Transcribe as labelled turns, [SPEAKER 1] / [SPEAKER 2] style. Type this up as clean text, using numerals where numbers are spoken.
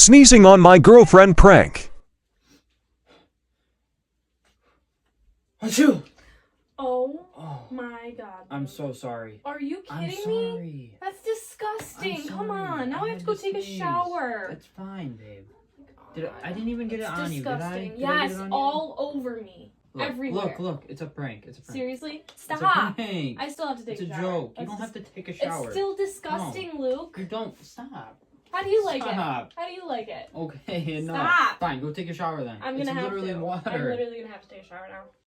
[SPEAKER 1] Sneezing on my girlfriend prank.
[SPEAKER 2] Achoo!
[SPEAKER 3] Oh
[SPEAKER 2] Oh,
[SPEAKER 3] my god.
[SPEAKER 2] I'm so sorry.
[SPEAKER 3] Are you
[SPEAKER 2] I'm
[SPEAKER 3] kidding me?
[SPEAKER 2] sorry.
[SPEAKER 3] That's disgusting.
[SPEAKER 2] I'm
[SPEAKER 3] Come
[SPEAKER 2] sorry.
[SPEAKER 3] on. Now I have to go take a
[SPEAKER 2] sneeze.
[SPEAKER 3] shower.
[SPEAKER 2] That's fine, babe. I didn't even get it
[SPEAKER 3] It's
[SPEAKER 2] on you, did I?
[SPEAKER 3] disgusting.
[SPEAKER 2] Did I get
[SPEAKER 3] Yes,
[SPEAKER 2] it on you?
[SPEAKER 3] all over me.
[SPEAKER 2] Look,
[SPEAKER 3] everywhere.
[SPEAKER 2] Look, it's a prank. It's a prank.
[SPEAKER 3] Seriously?
[SPEAKER 2] It's a
[SPEAKER 3] Stop.
[SPEAKER 2] prank.
[SPEAKER 3] I still have to take
[SPEAKER 2] It's a
[SPEAKER 3] shower.
[SPEAKER 2] joke. You
[SPEAKER 3] That's
[SPEAKER 2] don't have
[SPEAKER 3] dis-
[SPEAKER 2] to take a shower.
[SPEAKER 3] It's still disgusting, Luke.
[SPEAKER 2] You don't. Stop.
[SPEAKER 3] How do you like it?
[SPEAKER 2] Stop.
[SPEAKER 3] How do you like it?
[SPEAKER 2] Okay, no.
[SPEAKER 3] Stop.
[SPEAKER 2] Fine, go take a shower then.
[SPEAKER 3] I'm
[SPEAKER 2] it's
[SPEAKER 3] gonna have
[SPEAKER 2] literally
[SPEAKER 3] to.
[SPEAKER 2] water.
[SPEAKER 3] I'm literally gonna have to take a shower now.